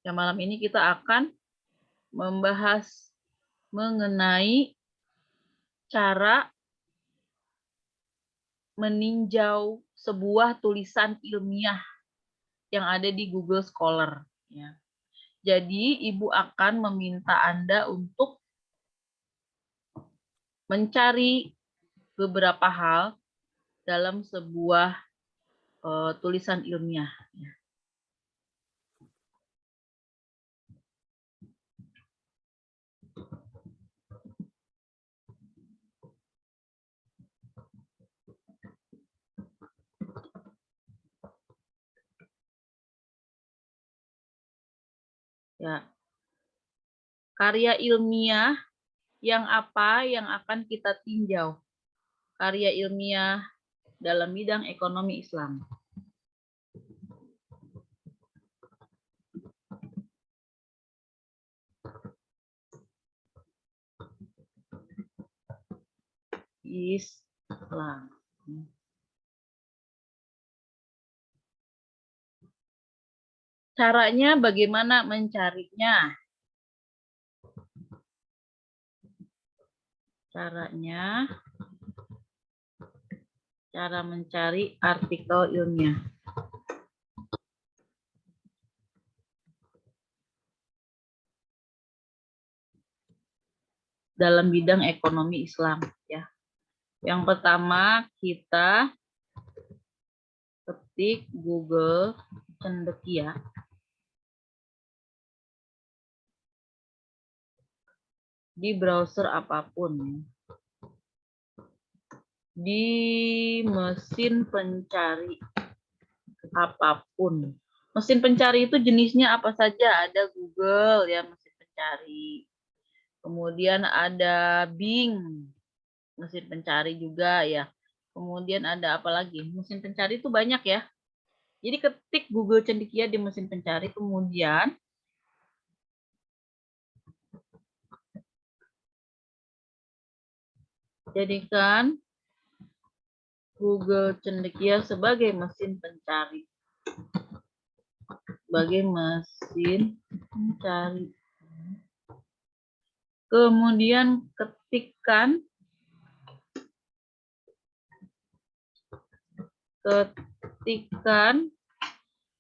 Ya, malam ini kita akan membahas mengenai cara meninjau sebuah tulisan ilmiah yang ada di Google Scholar. Ya. Jadi, Ibu akan meminta Anda untuk mencari beberapa hal dalam sebuah tulisan ilmiah. Ya. Ya. Karya ilmiah yang apa yang akan kita tinjau? Karya ilmiah dalam bidang ekonomi Islam. Islam. Caranya bagaimana mencarinya? Caranya, cara mencari artikel ilmiah. Dalam bidang ekonomi Islam. Ya. Yang pertama kita ketik Google Cendekia. Di browser apapun. Di mesin pencari apapun. Mesin pencari itu jenisnya apa saja? Ada Google ya, mesin pencari. Kemudian ada Bing, mesin pencari juga ya. Kemudian ada apa lagi? Mesin pencari itu banyak ya. Jadi ketik Google Cendekia di mesin pencari, kemudian jadikan Google Cendekia sebagai mesin pencari. Sebagai mesin pencari. Kemudian ketikkan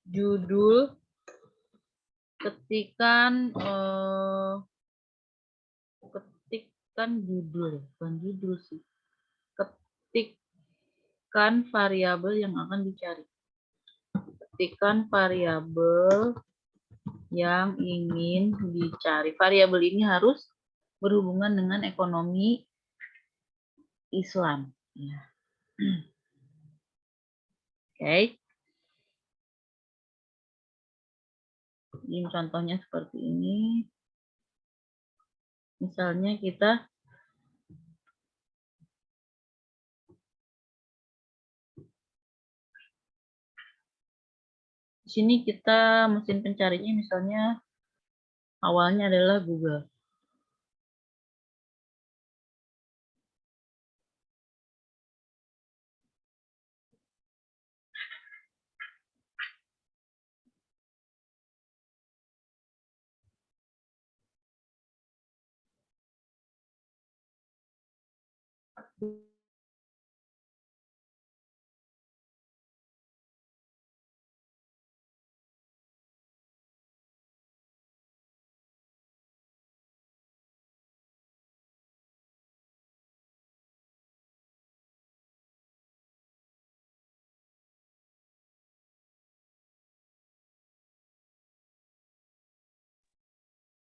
judul, ketikkan judul, bukan judul sih. Ketikkan variabel yang akan dicari. Ketikkan variabel yang ingin dicari. Variabel ini harus berhubungan dengan ekonomi Islam. Ya. Oke. Ini contohnya seperti ini. Misalnya kita di sini kita mesin pencarinya misalnya awalnya adalah Google.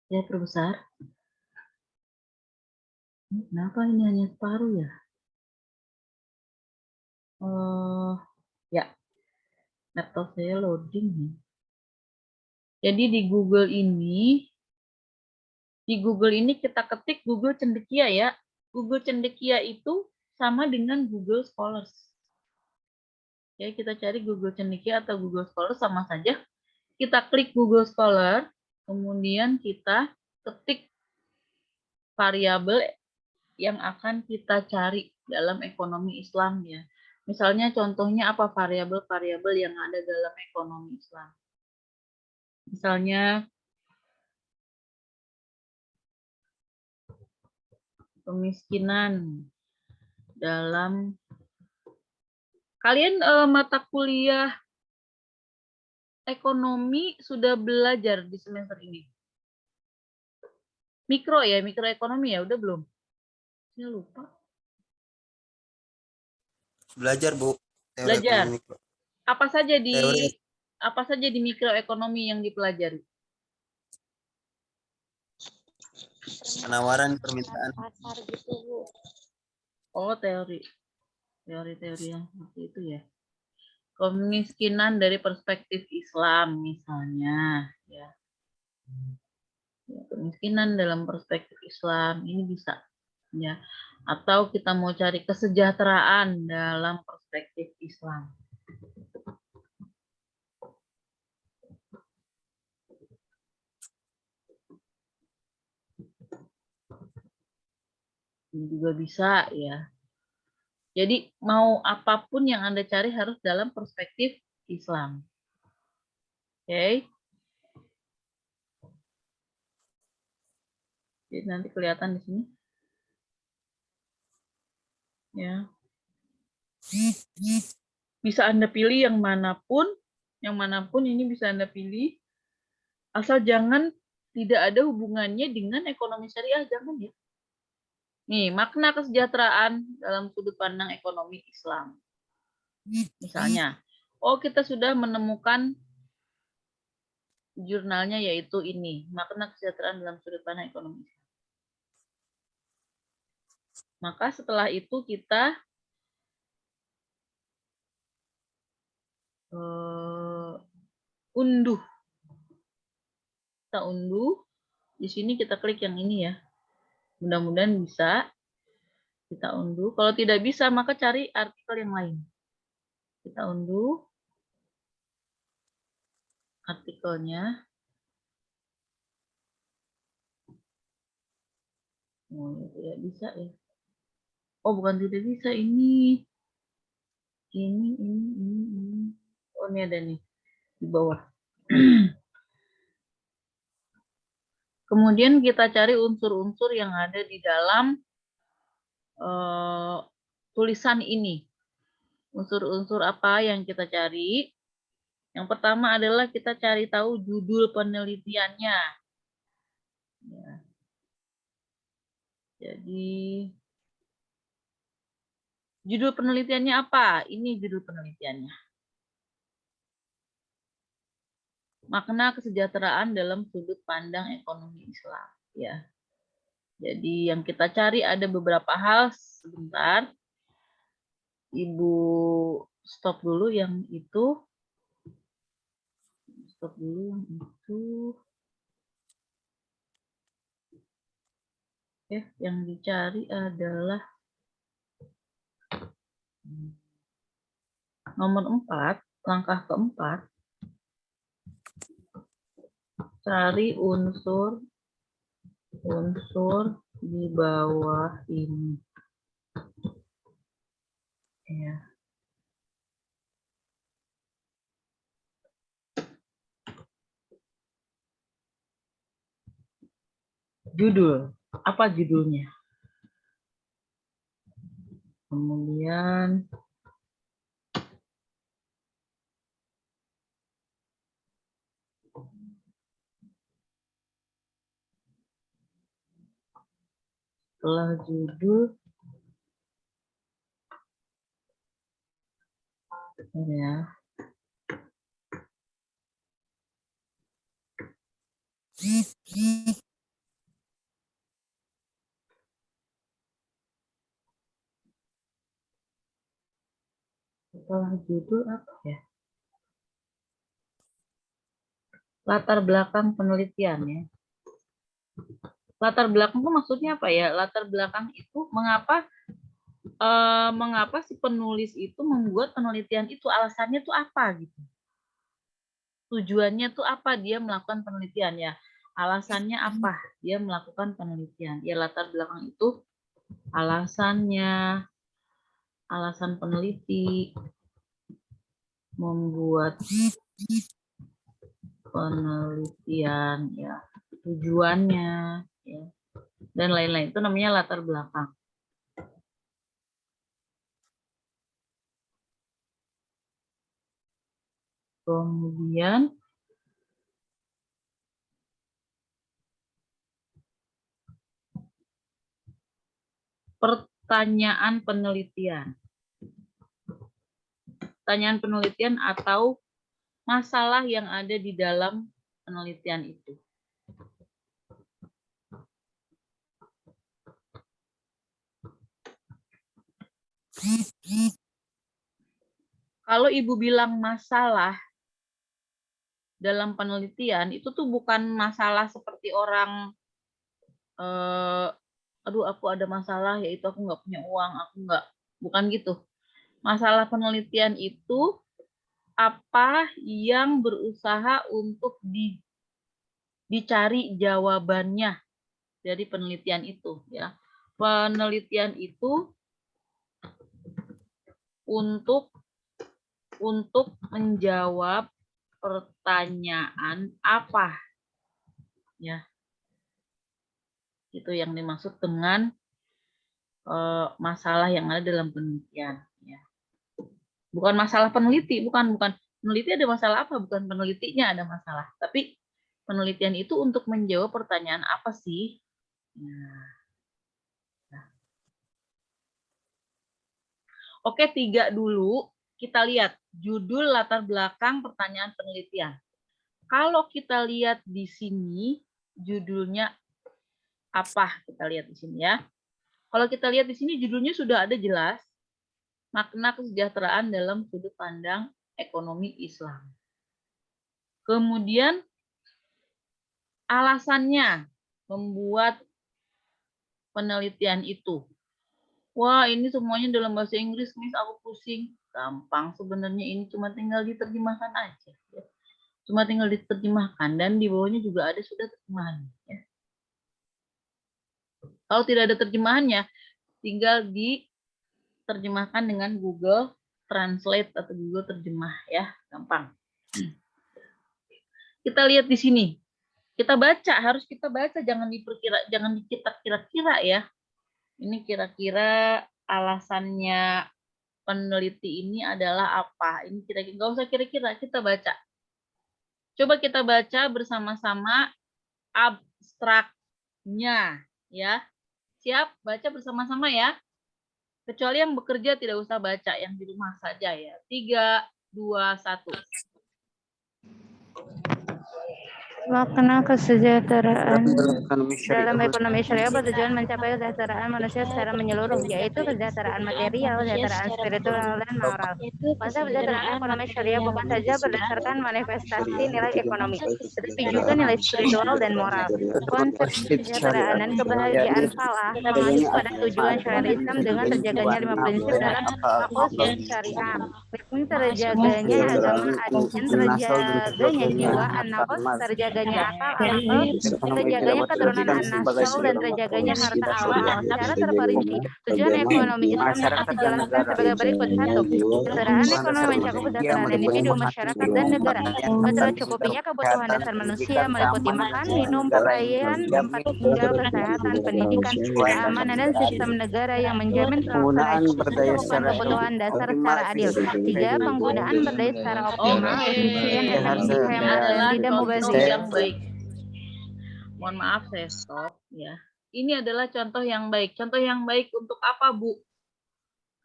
Ya, terbesar. Kenapa ini hanya separuh ya? Ya, laptop saya loading. Jadi di Google ini kita ketik Google Cendekia ya. Google Cendekia itu sama dengan Google Scholars. Ya, kita cari Google Cendekia atau Google Scholar sama saja. Kita klik Google Scholar, kemudian kita ketik variabel yang akan kita cari dalam ekonomi Islam ya. Misalnya contohnya apa variabel-variabel yang ada dalam ekonomi Islam. Misalnya Kemiskinan dalam kalian mata kuliah ekonomi sudah belajar di semester ini. Mikro ya, mikroekonomi ya, udah belum? Saya lupa. Belajar, Bu. Teori Belajar. ekonomi mikro. Apa Teori saja di mikroekonomi yang dipelajari? penawaran permintaan pasar gitu, Bu. Oh, teori yang seperti itu ya. Kemiskinan dari perspektif Islam misalnya, ya. Kemiskinan dalam perspektif Islam ini bisa, ya. Atau kita mau cari kesejahteraan dalam perspektif Islam. Ini juga bisa, ya. Jadi mau apapun yang Anda cari harus dalam perspektif Islam. Oke. Jadi nanti kelihatan di sini. Ya. Bisa Anda pilih yang manapun ini bisa Anda pilih. Asal jangan tidak ada hubungannya dengan ekonomi syariah, jangan ya. Nih, makna kesejahteraan dalam sudut pandang ekonomi Islam. Misalnya, kita sudah menemukan jurnalnya yaitu ini, makna kesejahteraan dalam sudut pandang ekonomi Islam. Maka setelah itu kita unduh. Kita unduh. Di sini kita klik yang ini ya. Mudah-mudahan bisa. Kita unduh. Kalau tidak bisa, maka cari artikel yang lain. Kita unduh artikelnya. Oh, tidak bisa ya. Oh, bukan tidak bisa. Ini. Oh, ini ada nih. Di bawah. Kemudian kita cari unsur-unsur yang ada di dalam tulisan ini. Unsur-unsur apa yang kita cari? Yang pertama adalah kita cari tahu judul penelitiannya. Ya. Jadi, judul penelitiannya apa? Ini judul penelitiannya. Makna kesejahteraan dalam sudut pandang ekonomi Islam. Ya. Jadi yang kita cari ada beberapa hal. Sebentar. Ibu stop dulu yang itu. Stop dulu yang itu. Yang dicari adalah nomor 4, langkah keempat. Cari unsur di bawah ini. Ya. Judul. Apa judulnya? Kemudian setelah judul ya. Setelah judul apa ya? Latar belakang penelitian ya. Latar belakang itu maksudnya apa ya? Latar belakang itu mengapa si penulis itu membuat penelitian itu, alasannya tuh apa gitu. Tujuannya tuh apa dia melakukan penelitian ya. Alasannya apa dia melakukan penelitian. Ya latar belakang itu alasannya, alasan peneliti membuat penelitian ya, tujuannya ya, dan lain-lain. Itu namanya latar belakang. Kemudian pertanyaan penelitian. Pertanyaan penelitian atau masalah yang ada di dalam penelitian itu. Kalau Ibu bilang masalah dalam penelitian, itu tuh bukan masalah seperti orang, aduh aku ada masalah, yaitu aku nggak punya uang, aku nggak, bukan gitu. Masalah penelitian itu apa yang berusaha untuk dicari jawabannya dari penelitian itu, ya. Penelitian itu untuk menjawab pertanyaan apa, ya. Itu yang dimaksud dengan masalah yang ada dalam penelitian, ya. Bukan masalah peneliti, bukan peneliti ada masalah apa, bukan penelitinya ada masalah, tapi penelitian itu untuk menjawab pertanyaan apa sih. Nah. Oke, 3 dulu. Kita lihat judul, latar belakang, pertanyaan penelitian. Kalau kita lihat di sini, judulnya apa? Kita lihat di sini ya. Kalau kita lihat di sini, judulnya sudah ada jelas. Makna kesejahteraan dalam sudut pandang ekonomi Islam. Kemudian, alasannya membuat penelitian itu. Wah, ini semuanya dalam bahasa Inggris, Miss, aku pusing. Gampang sebenarnya, ini cuma tinggal diterjemahkan aja. Cuma tinggal diterjemahkan, dan di bawahnya juga ada sudah terjemahannya. Ya. Kalau tidak ada terjemahannya, tinggal diterjemahkan dengan Google Translate atau Google Terjemah, ya, gampang. Kita lihat di sini. Kita baca, harus kita baca, jangan kita kira-kira ya. Ini kira-kira alasannya peneliti ini adalah apa? Ini kira-kira, nggak usah kira-kira, kita baca. Coba kita baca bersama-sama abstraknya, ya. Siap? Baca bersama-sama ya. Kecuali yang bekerja tidak usah baca, yang di rumah saja ya. 3, 2, 1. Makna kesejahteraan dalam ekonomi syariah bertujuan mencapai kesejahteraan manusia secara menyeluruh, yaitu kesejahteraan material, kesejahteraan spiritual, dan moral. Konsep kesejahteraan ekonomi syariah bukan saja berdasarkan manifestasi nilai ekonomi, tetapi juga nilai spiritual dan moral. Konsep kesejahteraan dan kebahagiaan falah termasuk pada tujuan syariat Islam dengan terjaganya 5 prinsip dalam fakultas syariah. Yakni terjaganya agama adil, terjaganya jiwa an-nafs, terjaganya akal, terjaganya keturunan an-nasl, dan terjaganya harta halal. Secara terperinci, tujuan ekonomi Islam dapat dijelaskan sebagai berikut. 1. Kesejahteraan ekonomi mencakup kesejahteraan individu, masyarakat, dan negara. Tercukupinya kebutuhan dasar manusia meliputi makan, minum, pakaian, tempat tinggal, kesehatan, pendidikan, keamanan, dan sistem negara yang menjamin pelaksanaan mencukupan kebutuhan dasar secara adil. 3. Penggunaan berdaya secara optimal, efisien, efektif, hemat, dan tidak mubazir. Yang baik. Mohon maaf saya stop ya. Ini adalah contoh yang baik. Contoh yang baik untuk apa, Bu?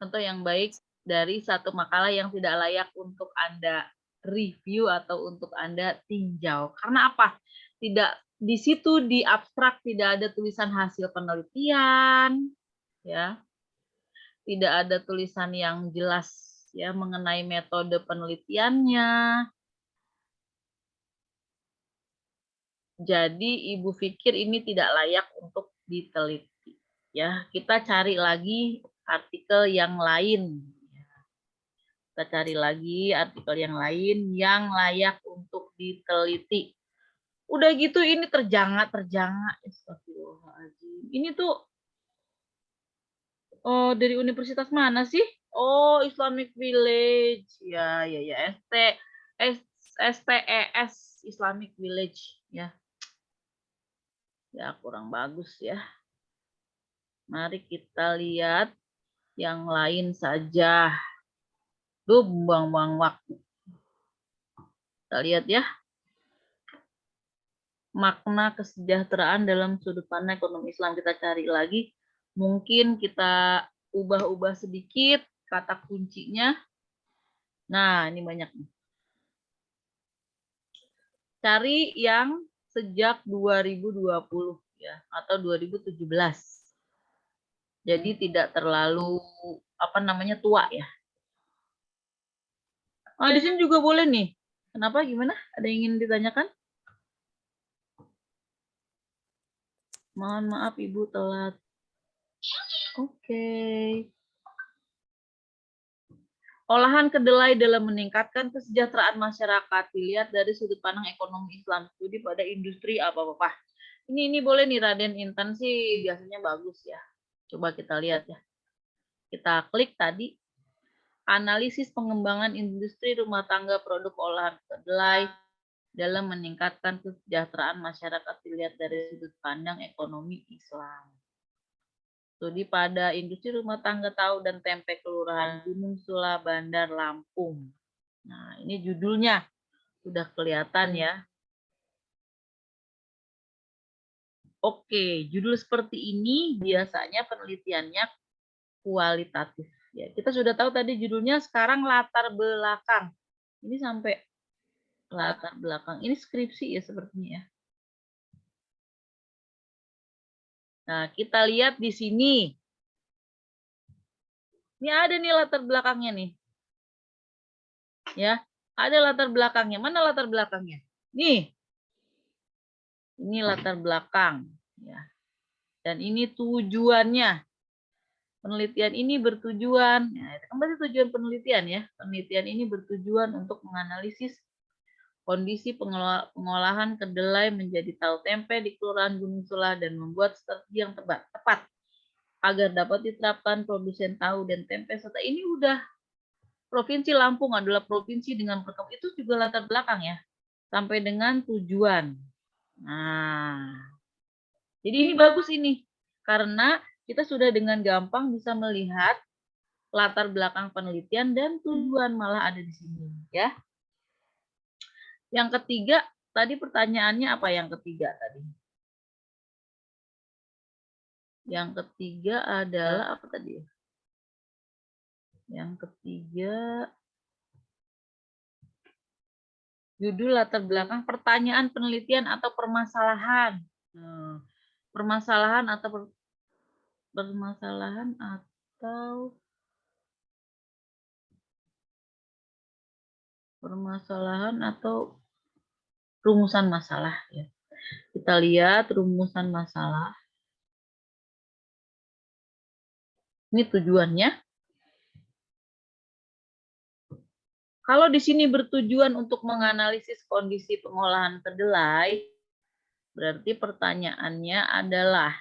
Contoh yang baik dari satu makalah yang tidak layak untuk Anda review atau untuk Anda tinjau. Karena apa? Tidak di situ di abstrak tidak ada tulisan hasil penelitian, ya. Tidak ada tulisan yang jelas ya mengenai metode penelitiannya. Jadi Ibu pikir ini tidak layak untuk diteliti. Ya, kita cari lagi artikel yang lain. Kita cari lagi artikel yang lain yang layak untuk diteliti. Udah gitu ini terjangak. Astagfirullahaladzim. Ini tuh dari universitas mana sih? Oh, Islamic Village. Ya. STES Islamic Village ya. Ya kurang bagus ya. Mari kita lihat yang lain saja. Duh, buang-buang waktu. Kita lihat ya. Makna kesejahteraan dalam sudut pandang ekonomi Islam. Kita cari lagi. Mungkin kita ubah-ubah sedikit kata kuncinya. Nah, ini banyak nih. Cari yang sejak 2020 ya atau 2017. Jadi tidak terlalu tua ya. Ah, di sini juga boleh nih. Kenapa? Gimana? Ada yang ingin ditanyakan? Mohon maaf Ibu telat. Oke. Olahan kedelai dalam meningkatkan kesejahteraan masyarakat dilihat dari sudut pandang ekonomi Islam. Studi pada industri apa-apa. Ini boleh nih Raden Intan sih biasanya bagus ya. Coba kita lihat ya. Kita klik tadi. Analisis pengembangan industri rumah tangga produk olahan kedelai dalam meningkatkan kesejahteraan masyarakat dilihat dari sudut pandang ekonomi Islam. Studi pada industri rumah tangga tahu dan tempe Kelurahan Gunung Sula, Bandar Lampung. Nah, ini judulnya sudah kelihatan ya. Oke, judul seperti ini biasanya penelitiannya kualitatif. Ya, kita sudah tahu tadi judulnya, sekarang latar belakang. Ini sampai latar belakang. Ini skripsi ya sepertinya ya. Nah, kita lihat di sini. Ini ada nih latar belakangnya nih. Ya, ada latar belakangnya. Mana latar belakangnya? Nih. Ini latar belakang ya. Dan ini tujuannya. Penelitian ini bertujuan, ya, kembali tujuan penelitian ya. Penelitian ini bertujuan untuk menganalisis kondisi pengolahan kedelai menjadi tahu tempe di Kelurahan Gunung Sula dan membuat strategi yang tepat agar dapat diterapkan produsen tahu dan tempe serta ini udah Provinsi Lampung adalah provinsi dengan itu juga latar belakang ya. Sampai dengan tujuan. Nah, jadi ini bagus ini karena kita sudah dengan gampang bisa melihat latar belakang penelitian dan tujuan malah ada di sini ya. Yang ketiga, tadi pertanyaannya apa yang ketiga tadi? Yang ketiga adalah apa tadi? Yang ketiga, judul latar belakang pertanyaan penelitian atau permasalahan. Permasalahan atau rumusan masalah ya. Kita lihat rumusan masalah. Ini tujuannya. Kalau di sini bertujuan untuk menganalisis kondisi pengolahan kedelai, berarti pertanyaannya adalah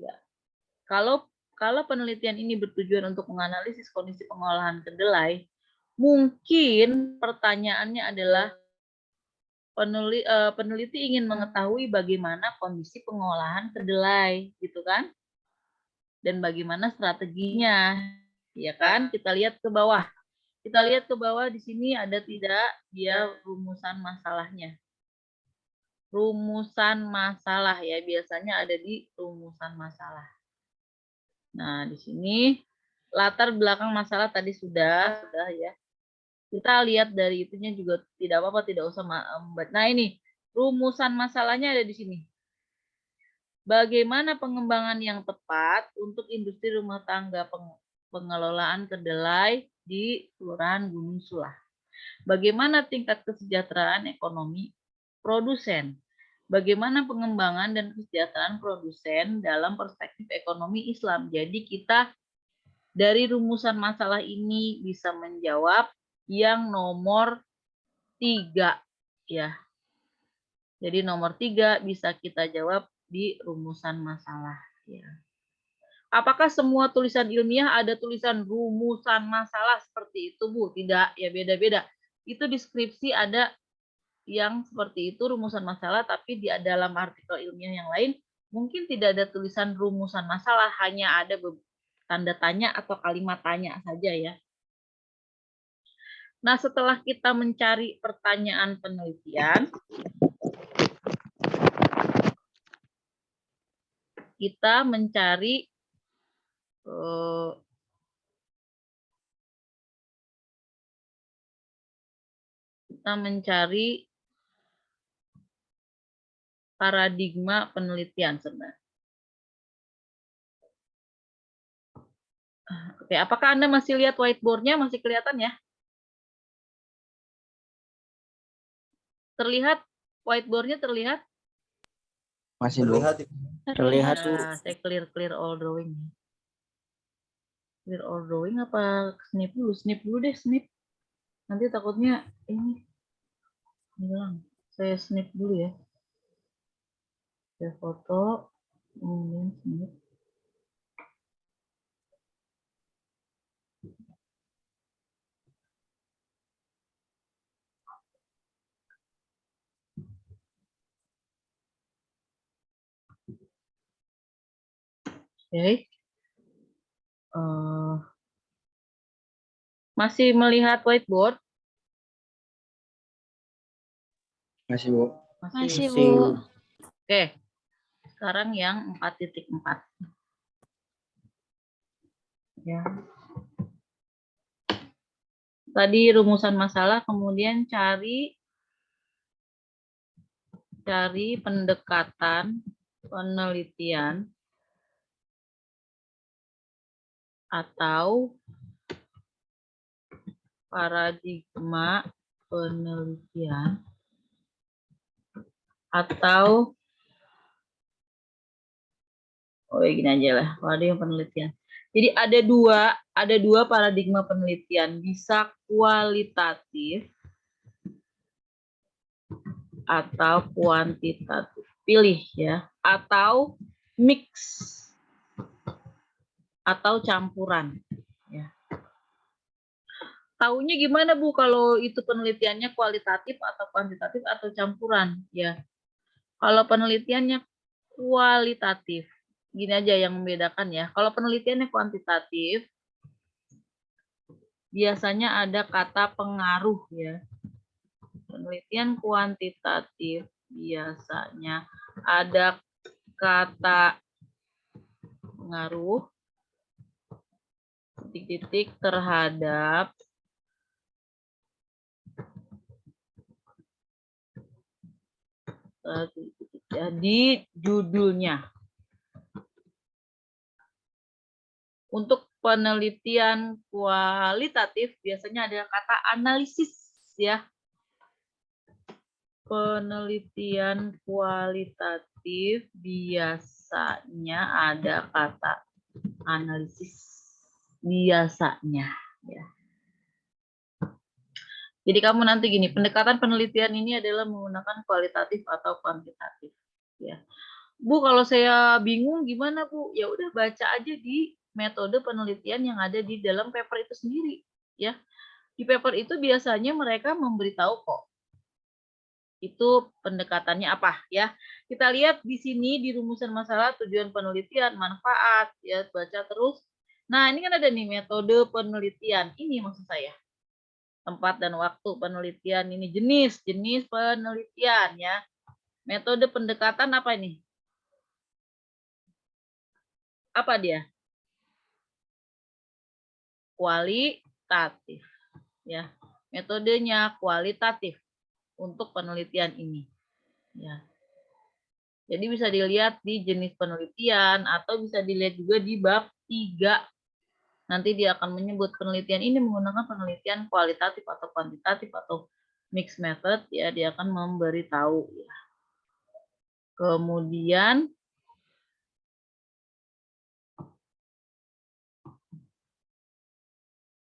ya, kalau penelitian ini bertujuan untuk menganalisis kondisi pengolahan kedelai, mungkin pertanyaannya adalah peneliti ingin mengetahui bagaimana kondisi pengolahan kedelai, gitu kan? Dan bagaimana strateginya, ya kan? Kita lihat ke bawah. Kita lihat ke bawah di sini ada tidak dia rumusan masalahnya. Rumusan masalah ya, biasanya ada di rumusan masalah. Nah, di sini latar belakang masalah tadi sudah ya. Kita lihat dari itunya juga tidak apa-apa, tidak usah membuat. Nah, ini rumusan masalahnya ada di sini. Bagaimana pengembangan yang tepat untuk industri rumah tangga pengelolaan kedelai di Kelurahan Gunung Sula? Bagaimana tingkat kesejahteraan ekonomi produsen? Bagaimana pengembangan dan kesejahteraan produsen dalam perspektif ekonomi Islam? Jadi kita dari rumusan masalah ini bisa menjawab yang nomor 3 ya. Jadi nomor 3 bisa kita jawab di rumusan masalah ya. Apakah semua tulisan ilmiah ada tulisan rumusan masalah seperti itu, Bu? Tidak, ya beda-beda. Itu deskripsi ada yang seperti itu rumusan masalah, tapi di dalam artikel ilmiah yang lain Mungkin tidak ada tulisan rumusan masalah, hanya ada tanda tanya atau kalimat tanya saja ya. Nah, setelah kita mencari pertanyaan penelitian, kita mencari paradigma penelitian sebenarnya. Oke, apakah Anda masih lihat whiteboard-nya? Masih kelihatan ya? Terlihat? Whiteboard-nya terlihat? Masih terlihat. Terlihat. Ya, saya clear all drawing. Clear all drawing apa snip dulu? Snip dulu deh, snip. Nanti takutnya ini hilang. Saya snip dulu ya. Saya foto, kemudian snip. Oke. Masih melihat whiteboard? Masih, Bu. Masih, Bu. Oke. Sekarang yang 4.4. Ya. Tadi rumusan masalah, kemudian cari pendekatan penelitian atau paradigma penelitian atau gini aja lah, paradigma penelitian. Jadi ada dua paradigma penelitian, bisa kualitatif atau kuantitatif. Pilih ya, atau mix atau campuran ya. Taunya gimana Bu kalau itu penelitiannya kualitatif atau kuantitatif atau campuran ya? Kalau penelitiannya kualitatif, gini aja yang membedakan ya. Kalau penelitiannya kuantitatif, biasanya ada kata pengaruh ya. Penelitian kuantitatif biasanya ada kata pengaruh titik-titik terhadap di judulnya. Untuk penelitian kualitatif biasanya ada kata analisis ya. Penelitian kualitatif biasanya ada kata analisis biasanya ya. Jadi kamu nanti gini, pendekatan penelitian ini adalah menggunakan kualitatif atau kuantitatif ya. Bu, kalau saya bingung gimana Bu? Ya udah baca aja di metode penelitian yang ada di dalam paper itu sendiri ya. Di paper itu biasanya mereka memberitahu kok itu pendekatannya apa ya. Kita lihat di sini di rumusan masalah, tujuan penelitian, manfaat ya, baca terus. Nah, ini kan ada nih metode penelitian. Ini maksud saya. Tempat dan waktu penelitian, ini jenis penelitian ya. Metode pendekatan apa ini? Apa dia? Kualitatif ya. Metodenya kualitatif untuk penelitian ini ya. Jadi bisa dilihat di jenis penelitian atau bisa dilihat juga di bab 3. Nanti dia akan menyebut penelitian ini menggunakan penelitian kualitatif atau kuantitatif atau mixed method ya, dia akan memberitahu ya. Kemudian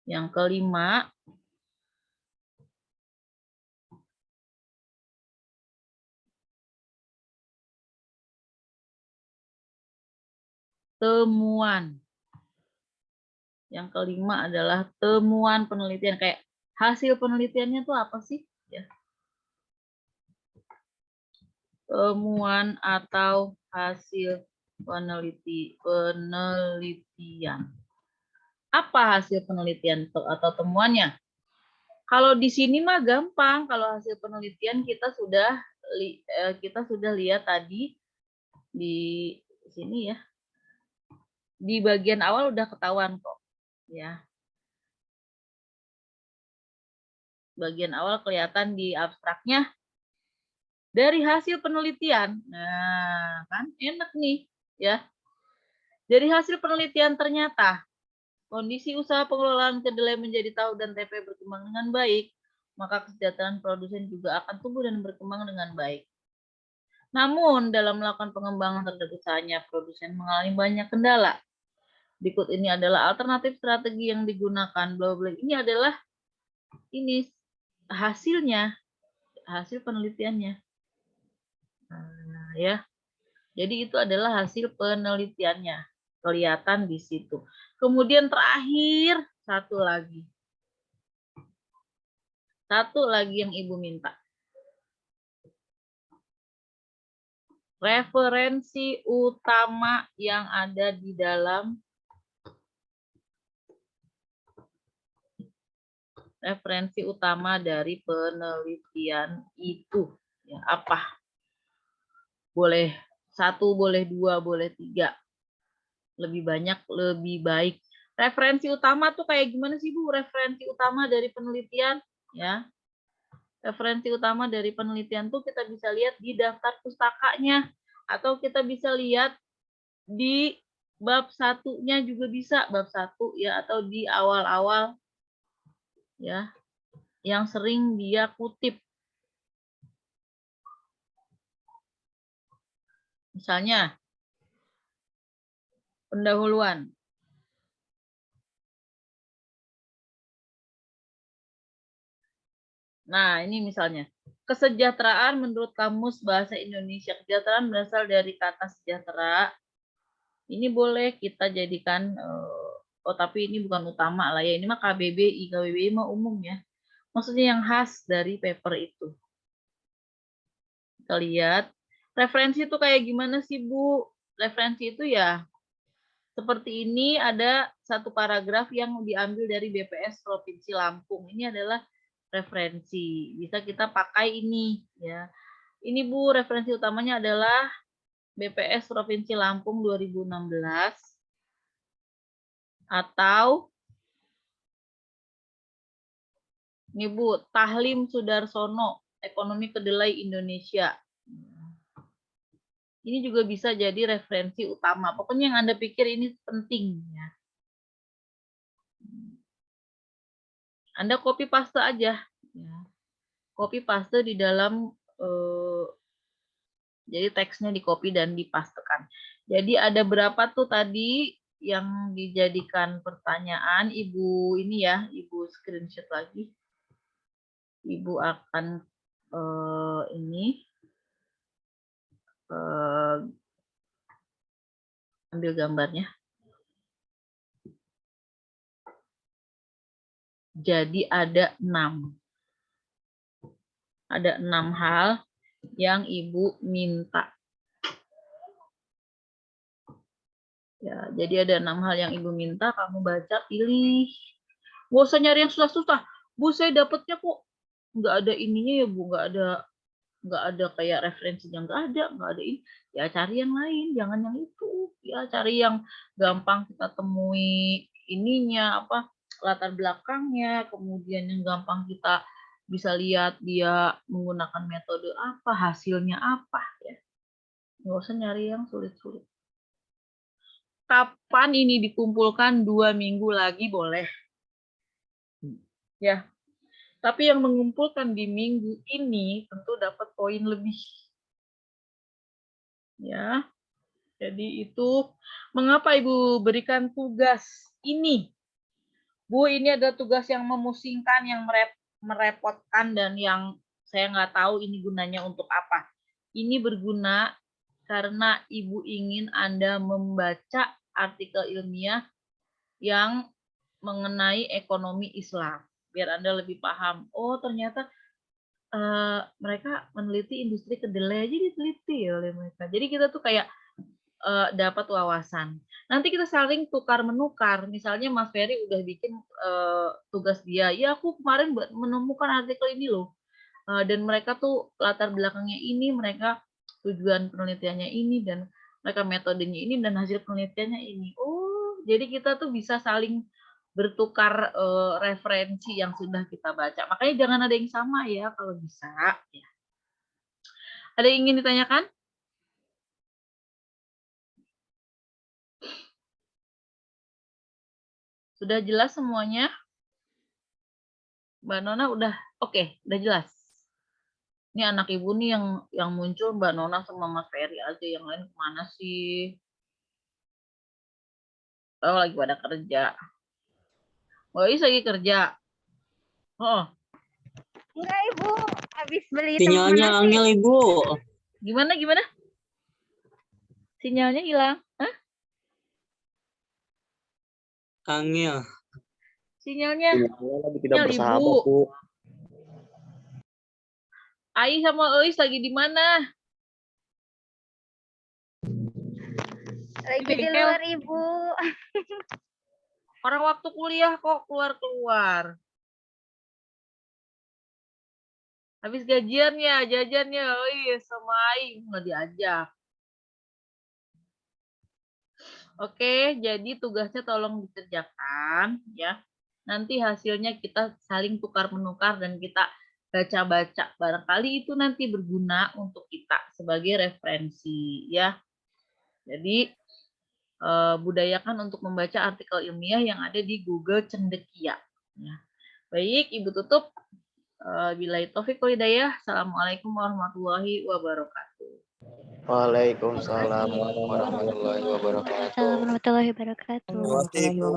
yang kelima, temuan. Yang kelima adalah temuan penelitian. Kayak hasil penelitiannya itu apa sih? Ya. temuan atau hasil penelitian. Apa hasil penelitian atau temuannya? Kalau di sini mah gampang. Kalau hasil penelitian kita sudah lihat tadi di sini ya. Di bagian awal udah ketahuan kok, ya. Bagian awal kelihatan di abstraknya. Dari hasil penelitian, nah kan enak nih, ya. Dari hasil penelitian ternyata kondisi usaha pengelolaan kedelai menjadi tahu dan tempe berkembang dengan baik, maka kesejahteraan produsen juga akan tumbuh dan berkembang dengan baik. Namun, dalam melakukan pengembangan terhadap usahanya, produsen mengalami banyak kendala. Berikut ini adalah alternatif strategi yang digunakan. Bla bla. Ini adalah hasilnya, hasil penelitiannya. Nah, ya. Jadi itu adalah hasil penelitiannya. Kelihatan di situ. Kemudian terakhir satu lagi. Satu lagi yang Ibu minta. Referensi utama yang ada di dalam referensi utama dari penelitian itu. Ya, apa? Boleh 1, boleh 2, boleh 3. Lebih banyak, lebih baik. Referensi utama tuh kayak gimana sih, Bu? Referensi utama dari penelitian, ya. Referensi utama dari penelitian tuh kita bisa lihat di daftar pustakanya, atau kita bisa lihat di bab 1-nya juga bisa, bab 1 ya, atau di awal-awal ya, yang sering dia kutip. Misalnya, pendahuluan. Nah, ini misalnya. Kesejahteraan menurut Kamus Bahasa Indonesia. Kesejahteraan berasal dari kata sejahtera. Ini boleh kita jadikan, tapi ini bukan utama lah ya. Ini mah KBBI. KBBI mah umum ya. Maksudnya yang khas dari paper itu. Kita lihat. Referensi itu kayak gimana sih, Bu? Referensi itu ya seperti ini, ada satu paragraf yang diambil dari BPS Provinsi Lampung. Ini adalah referensi. Bisa kita pakai ini ya. Ini Bu, referensi utamanya adalah BPS Provinsi Lampung 2016 atau ini Bu, Tahlim Sudarsono, Ekonomi Kedelai Indonesia. Ini juga bisa jadi referensi utama. Pokoknya yang Anda pikir ini penting ya. Anda copy paste aja ya. Copy paste di dalam jadi teksnya di copy dan dipastekan. Jadi ada berapa tuh tadi yang dijadikan pertanyaan, Ibu ini ya, Ibu screenshot lagi. Ibu akan ini ambil gambarnya. Jadi ada 6. Ada 6 hal yang Ibu minta. Ya, jadi ada 6 hal yang Ibu minta, kamu baca, pilih. Nggak usah nyari yang susah-susah. Bu, saya dapetnya kok nggak ada ininya ya, Bu, nggak ada kayak referensinya, nggak ada ini. Ya cari yang lain, jangan yang itu. Ya cari yang gampang kita temui ininya, apa, latar belakangnya, kemudian yang gampang kita bisa lihat dia menggunakan metode apa, hasilnya apa ya. Nggak usah nyari yang sulit-sulit. Kapan ini dikumpulkan? 2 minggu lagi boleh. Ya. Tapi yang mengumpulkan di minggu ini tentu dapat poin lebih. Ya. Jadi itu mengapa Ibu berikan tugas ini? Bu, ini ada tugas yang memusingkan, yang merepotkan, dan yang saya nggak tahu ini gunanya untuk apa. Ini berguna karena Ibu ingin Anda membaca artikel ilmiah yang mengenai ekonomi Islam. Biar Anda lebih paham. Oh, ternyata mereka meneliti industri kedelai aja diteliti oleh mereka. Jadi kita tuh kayak dapat wawasan. Nanti kita saling tukar menukar. Misalnya Mas Ferry udah bikin tugas dia, ya aku kemarin menemukan artikel ini loh. Dan mereka tuh latar belakangnya ini, mereka tujuan penelitiannya ini, dan mereka metodenya ini, dan hasil penelitiannya ini. Oh, jadi kita tuh bisa saling bertukar referensi yang sudah kita baca. Makanya jangan ada yang sama ya kalau bisa. Ya. Ada yang ingin ditanyakan? Sudah jelas semuanya? Mbak Nona udah oke, udah jelas. Ini anak ibu nih yang muncul Mbak Nona sama Mas Ferry aja, yang lain kemana sih? Oh, lagi pada kerja. Mbak Is lagi kerja. Oh. Enggak, Ibu. Habis beli Sinyalnya angel, Ibu. Gimana? Sinyalnya hilang. Hah? Angel. Sinyalnya lagi tidak bersahabat, Ibu. Bu. Ai sama Eis lagi di mana? Lagi di luar, Ibu. Orang waktu kuliah kok keluar. Habis gajiannya, jajannya, Eis sama Ai nggak diajak. Oke, jadi tugasnya tolong dikerjakan ya. Nanti hasilnya kita saling tukar-menukar dan kita baca-baca. Barangkali itu nanti berguna untuk kita sebagai referensi ya. Jadi budayakan untuk membaca artikel ilmiah yang ada di Google Cendekia. Ya. Baik, Ibu tutup. Billahi taufiq wal hidayah. Assalamualaikum warahmatullahi wabarakatuh. Waalaikumsalam warahmatullahi wabarakatuh. Warahmatullahi wabarakatuh. Terima kasih, Ibu.